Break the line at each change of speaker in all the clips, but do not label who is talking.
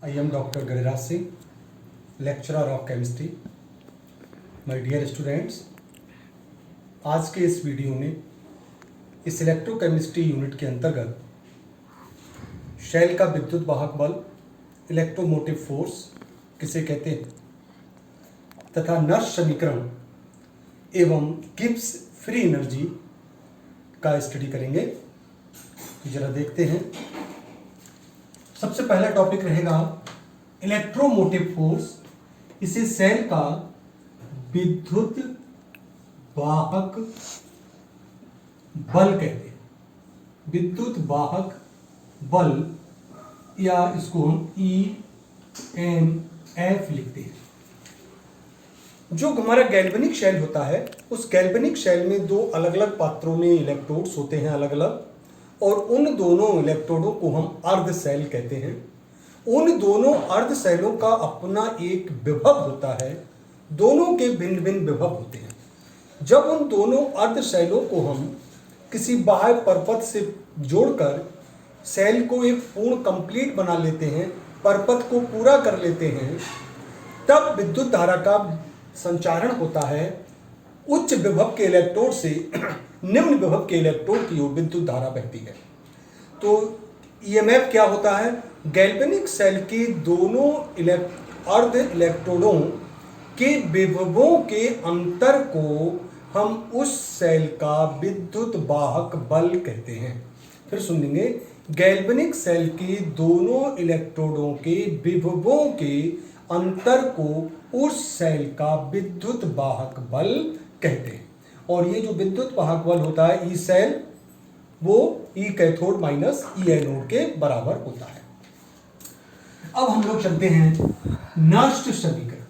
I am Dr. Giriraj Singh, lecturer of chemistry. My dear students, आज के इस video में इस इलेक्ट्रोकेमिस्ट्री यूनिट के अंतर्गत शेल का विद्युत वाहक बल, इलेक्ट्रोमोटिव फोर्स किसे कहते हैं तथा नर्श समीकरण एवं गिब्स फ्री एनर्जी का स्टडी करेंगे। जरा देखते हैं। सबसे पहला टॉपिक रहेगा इलेक्ट्रोमोटिव फोर्स। इसे सेल का विद्युत वाहक बल कहते हैं। विद्युत वाहक बल या इसको हम EMF लिखते हैं। जो हमारा गैल्वेनिक शेल होता है, उस गैल्वेनिक शेल में दो अलग अलग पात्रों में इलेक्ट्रोड्स होते हैं अलग अलग, और उन दोनों इलेक्ट्रोडों को हम अर्ध सेल कहते हैं। उन दोनों अर्ध सेलों का अपना एक विभव होता है। दोनों के भिन्न भिन्न विभव होते हैं। जब उन दोनों अर्ध सेलों को हम किसी बाह्य परपथ से जोड़कर सेल को एक पूर्ण कंप्लीट बना लेते हैं, परपथ को पूरा कर लेते हैं, तब विद्युत धारा का संचारण होता है उच्च विभव के इलेक्ट्रोड से निम्न विभव के इलेक्ट्रोड की ओर विद्युत धारा बहती है। तो EMF क्या होता है? गैल्वेनिक सेल के दोनों अर्ध इलेक्ट्रोडों के विभवों के अंतर को हम उस सेल का विद्युत वाहक बल कहते हैं। फिर सुनेंगे, गैल्वेनिक सेल के दोनों इलेक्ट्रोडों के विभवों के अंतर को उस सेल का विद्युत वाहक बल कहते हैं। और ये जो विद्युत वाहक बल होता है E सेल, वो E cathode minus E anode के बराबर होता है। अब हम लोग चलते हैं नर्स्ट समीकरण,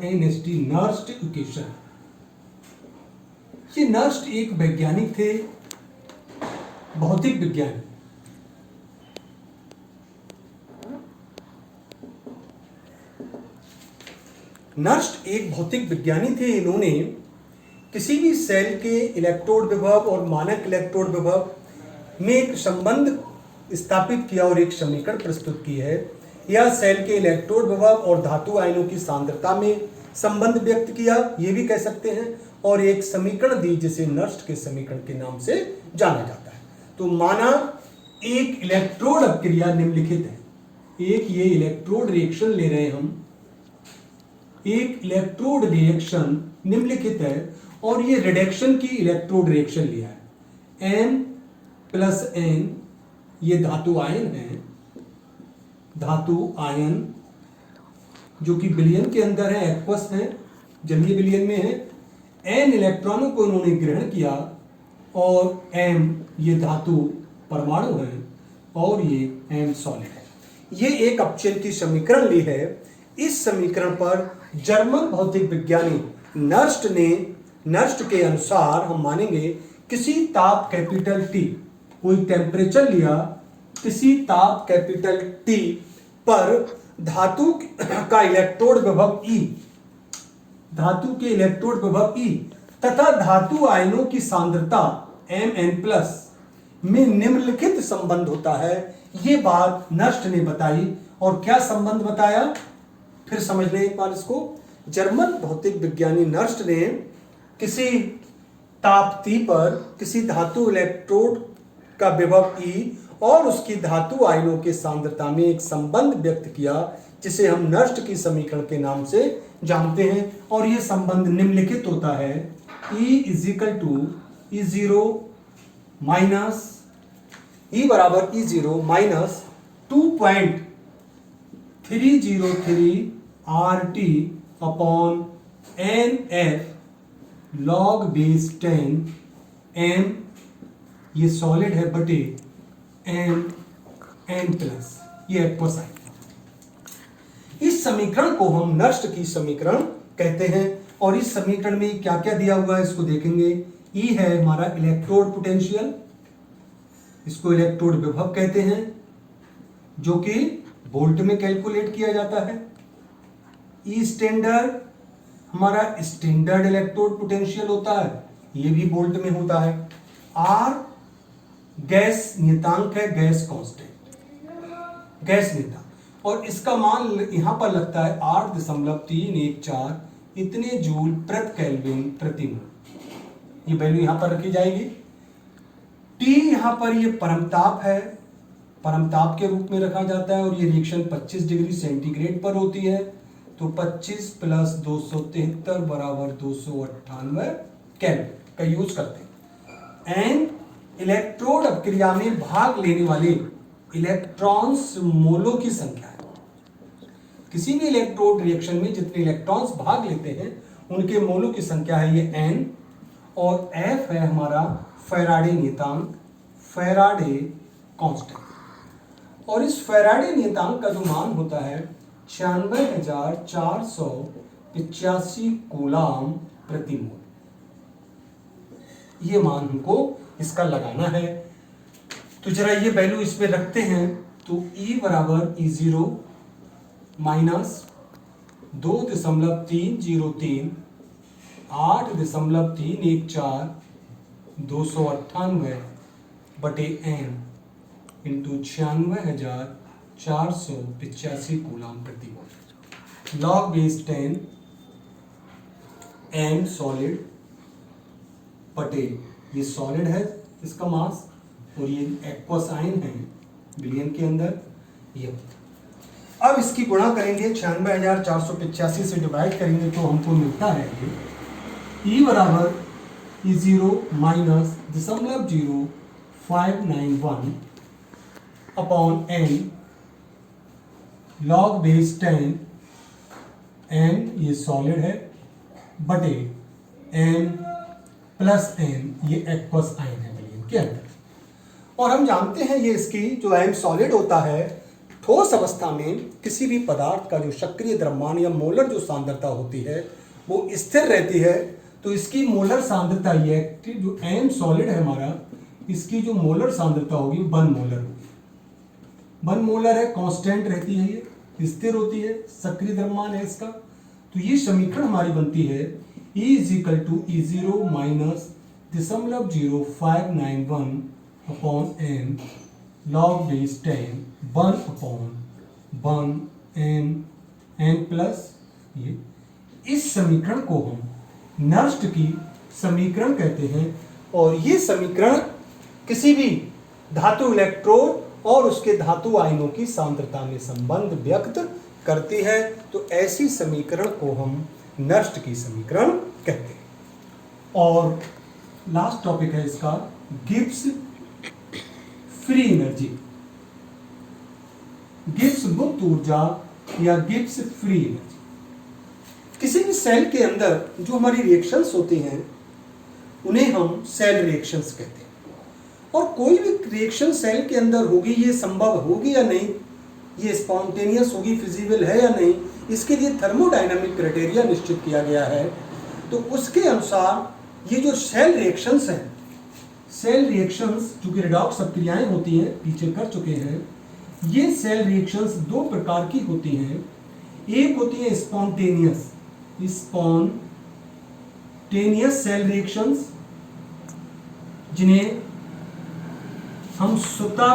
NERST, नर्स्ट इक्वेशन। ये नर्स्ट एक वैज्ञानिक थे, भौतिक विज्ञानी। नर्स्ट एक भौतिक विज्ञानी थे। इन्होंने किसी भी सेल के इलेक्ट्रोड विभव और मानक इलेक्ट्रोड विभव में एक संबंध स्थापित किया और एक समीकरण प्रस्तुत की है। या सेल के इलेक्ट्रोड विभव और धातु आयनों की सांद्रता में संबंध व्यक्त किया, ये भी कह सकते हैं, और एक समीकरण दी जिसे नर्स्ट के समीकरण के नाम से जाना जाता है। तो माना एक इलेक्ट्रोड अपक्रिया निम्नलिखित है। एक ये इलेक्ट्रोड रिएक्शन ले रहे हैं हम, एक इलेक्ट्रोड रिएक्शन निम्नलिखित है, और ये रिडक्शन की इलेक्ट्रोड रिएक्शन लिया है। N+N ये धातु आयन है, धातु आयन जो कि विलयन के अंदर है, एक्वस है, जलीय विलयन में है। N इलेक्ट्रॉनों को इन्होंने ग्रहण किया, और M ये धातु परमाणु है, और ये M सॉलिड है। ये एक अपचयन की समीकरण ली है। इस समीकरण पर जर्मन भौतिक विज्ञानी नर्स्ट के अनुसार हम मानेंगे किसी ताप कैपिटल T, कोई टेम्परेचर लिया, किसी ताप कैपिटल T पर धातु का इलेक्ट्रोड विभव E, धातु के इलेक्ट्रोड विभव E तथा धातु आयनों की सांद्रता Mn+ में निम्नलिखित संबंध होता है। ये बात नर्स्ट ने बताई। और क्या संबंध बताया, फिर समझ लें एक बार इसको। जर्मन भौतिक विज्ञानी नर्स्ट ने किसी ताप T पर किसी धातु इलेक्ट्रोड का विभव E और उसकी धातु आयनों के सांद्रता में एक संबंध व्यक्त किया, जिसे हम नर्स्ट की समीकरण के नाम से जानते हैं। और यह संबंध निम्नलिखित होता है। E बराबर E0 minus 2.303 RT upon NF log base 10 M, ये सॉलिड है, बटे N+, ये एक्वस आयन। इस समीकरण को हम नर्स्ट की समीकरण कहते हैं। और इस समीकरण में क्या क्या दिया हुआ है इसको देखेंगे। E है हमारा इलेक्ट्रोड पोटेंशियल, इसको इलेक्ट्रोड विभव कहते हैं, जो कि वोल्ट में कैलकुलेट किया जाता है। E स्टैंडर्ड हमारा स्टैंडर्ड इलेक्ट्रोड पोटेंशियल होता है, ये भी वोल्ट में होता है। R गैस नियतांक है, गैस कांस्टेंट। गैस नेता, और इसका मान यहाँ पर लगता है 8.314 इतने जूल प्रति केल्विन प्रति मोल। ये वैल्यू यहाँ पर रखी जाएगी। टी यहाँ पर ये परमताप है, परमताप के रूप में रखा जाता है, और ये रिएक्शन 25 डिग्री सेंटीग्रेड पर होती है। तो 25 प्लस 273 बराबर 298 केल्विन का यूज करते हैं। एन इलेक्ट्रोड अपक्रिया में भाग लेने वाले इलेक्ट्रॉन्स मोलों की संख्या है। किसी भी इलेक्ट्रोड रिएक्शन में जितने इलेक्ट्रॉन्स भाग लेते हैं उनके मोलों की संख्या है ये n, और F है हमारा फैराडे नियतांक, फैराडे कांस्टेंट। और इस फैराडे नियतांक का जो मान होता है 96,485 कूलाम प्रति मोल। ये मान हमको इसका लगाना है। तो जरा ये वैल्यू इसमें रखते हैं। तो E बराबर E0 माइनस 2.303 8.314 298 बटे n इंटू 96,485 कूलाम प्रति मोल। लॉग बेस 10 n सॉलिड बटे ये सॉलिड है इसका मास, और ये एक्वस आयन है बिलियन के अंदर। ये अब इसकी गुणा करेंगे 96,485 से डिवाइड करेंगे तो हमको मिलता है ये E बराबर E0 minus 0.0591 upon n log base 10 n ये सॉलिड है बटे n प्लस n ये एक्वस आयन है मिलियन के अंदर। और हम जानते हैं ये इसकी जो m सॉलिड होता है, ठोस अवस्था में किसी भी पदार्थ का जो सक्रिय द्रव्यमान या मोलर जो सांद्रता होती है वो स्थिर रहती है। तो इसकी मोलर सांद्रता ये जो m सॉलिड है हमारा, इसकी जो मोलर सांद्रता होगी 1 मोलर होगी। 1 मोलर है, कांस्टेंट रहती है, ये स्थिर होती है, सक्रिय द्रव्यमान है इसका। तो ये समीकरण हमारी बनती है E is equal to E0 minus 0.0591 upon n log base 10 1 upon 1 n plus ये। इस समीकरण को हम नर्स्ट की समीकरण कहते हैं, और ये समीकरण किसी भी धातु इलेक्ट्रोड और उसके धातु आयनों की सांद्रता में संबंध व्यक्त करती है। तो ऐसी समीकरण को हम नर्स्ट की समीकरण कहते हैं। और लास्ट टॉपिक है इसका गिब्स फ्री एनर्जी, गिब्स मुक्त ऊर्जा या गिब्स फ्री एनर्जी। किसी भी सेल के अंदर जो हमारी रिएक्शंस होती हैं उन्हें हम सेल रिएक्शंस कहते हैं। और कोई भी रिएक्शन सेल के अंदर होगी, ये संभव होगी या नहीं, ये स्पॉन्टेनियस होगी, फिजिबल है या नहीं, इसके लिए थर्मोडायनामिक क्राइटेरिया निश्चित किया गया है। तो उसके अनुसार ये जो सेल रिएक्शंस हैं, सेल रिएक्शंस चूंकि रिडॉक्स अपक्रियाएं होती हैं, पीछे कर चुके हैं, ये सेल रिएक्शंस 2 प्रकार की होती हैं। एक होती है स्पॉन्टेनियस सेल रिएक्शंस, जिन्हें हम स्वतः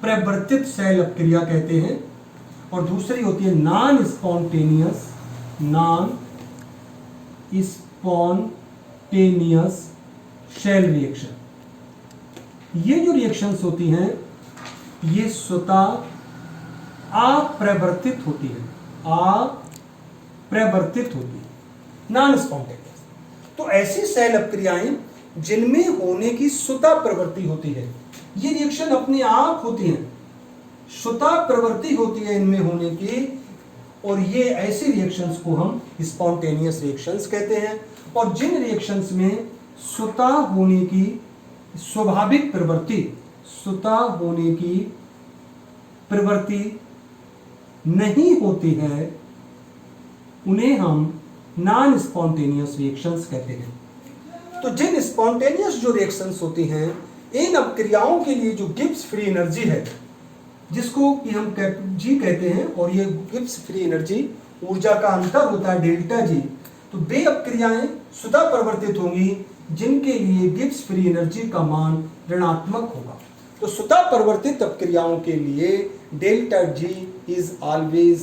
प्रवर्तित सेल अपक्रिया कहते हैं। और दूसरी होती है नॉन स्पॉन्टेनियस सेल रिएक्शन। ये जो रिएक्शंस होती हैं ये स्वतः अप्रवर्तित होती है, नॉन स्पॉन्टेनियस। तो ऐसी सेल अपक्रियाएं जिनमें होने की स्वतः प्रवृत्ति होती है, ये रिएक्शन अपने आप होती हैं, स्वतः प्रवृत्ति होती है इनमें होने की, और ये ऐसी रिएक्शंस को हम स्पॉन्टेनियस रिएक्शंस कहते हैं। और जिन रिएक्शंस में स्वतः होने की स्वाभाविक प्रवृत्ति नहीं होती है उन्हें हम नॉन स्पॉन्टेनियस रिएक्शंस कहते हैं। तो जिन स्पॉन्टेनियस जो रिएक्शंस होती हैं, इन अपक्रियाओं के लिए जो गिब्स फ्री एनर्जी है, जिसको कि हम जी कहते हैं, और ये गिब्स फ्री एनर्जी ऊर्जा का अंतर होता है डेल्टा जी। तो वे अपक्रियाएं स्वतः प्रवर्तित होंगी जिनके लिए गिब्स फ्री एनर्जी का मान ऋणात्मक होगा। तो तो स्वतः परिवर्तित अपक्रियाओं के लिए delta G is always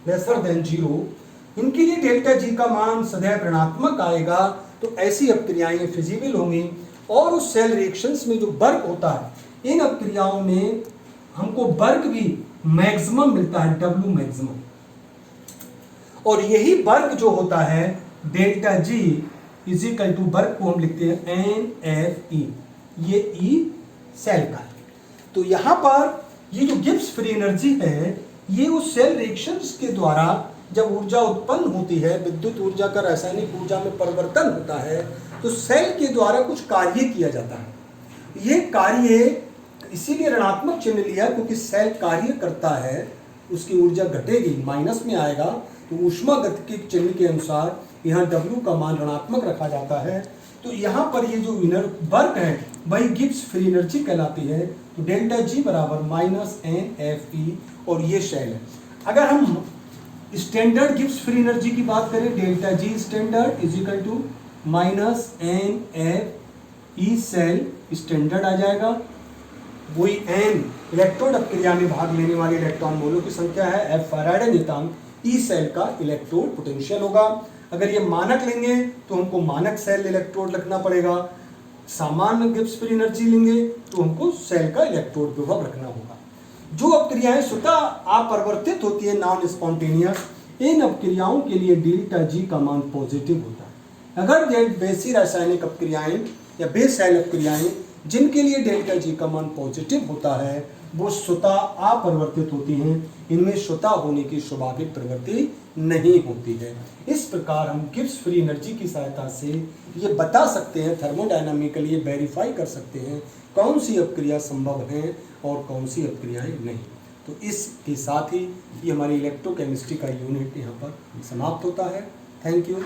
lesser than zero. इनके लिए डेल्टा जी का मान सदैव ऋणात्मक आएगा। तो ऐसी अपक्रियाएं फिजिबल होंगी। और उस सेल रिएक्शंस में जो वर्क होता है, इन अपक्रियाओं में हमको वर्क भी मैक्सिमम मिलता है, डब्ल्यू मैक्सिमम। और यही वर्क जो होता है delta G is equal to work को हम लिखते हैं एन एफ ई, ये ई सेल का है। तो यहां पर ये जो गिब्स फ्री एनर्जी है, ये उस सेल रिएक्शंस के द्वारा जब ऊर्जा उत्पन्न होती है, विद्युत ऊर्जा का रासायनिक ऊर्जा में परिवर्तन होता है, तो सेल के द्वारा कुछ कार्य किया जाता है। ये कार्य इसीलिए ऋणात्मक चिन्ह लिया क्योंकि सेल कार्य करता है, उसकी ऊर्जा घटेगी, माइनस में आएगा। तो ऊष्मागतिकी चिन्ह के अनुसार यहाँ W का मान ऋणात्मक रखा जाता है। तो यहाँ पर ये जो इनर वर्क है वही गिब्स फ्री एनर्जी कहलाती है। तो डेल्टा जी बराबर माइनस एन एफ ई, और ये शेल है। अगर हम स्टैंडर्ड गिब्स फ्री एनर्जी की बात करें, delta G standard is equal to minus N F E cell standard आ जाएगा। वही एन इलेक्ट्रोड अपक्रिया में भाग लेने वाले इलेक्ट्रॉन मोलों की संख्या है, एफ फैराडे नियतांक, ई सेल का इलेक्ट्रोड पोटेंशियल होगा। अगर ये मानक लेंगे तो हमको मानक सेल इलेक्ट्रोड रखना पड़ेगा। सामान्य गिब्स फ्री एनर्जी लेंगे तो हमको सेल का इलेक्ट्रोड विभव रखना होगा। जो अपक्रियाएं स्वतः अपरिवर्तित होती है, नॉन स्पॉन्टेनियस, इन अपक्रियाओं के लिए डेल्टा जी का मान पॉजिटिव होता है। अगर बेसी रासायनिक अपक्रियाएं या बेस सेल अपक्रियाएं जिनके लिए डेल्टा जी का मान पॉजिटिव होता है, वो स्वतः अपरिवर्तित होती हैं। इनमें स्वतः होने की स्वाभाविक प्रवृत्ति नहीं होती है। इस प्रकार हम गिब्स फ्री एनर्जी की सहायता से ये बता सकते हैं, थर्मोडायनामिकली वेरीफाई कर सकते हैं कौन सी अपक्रिया संभव है और कौन सी अपक्रियाएं नहीं। तो इसके साथ ही ये हमारी इलेक्ट्रोकेमिस्ट्री का यूनिट यहाँ पर समाप्त होता है। Thank you.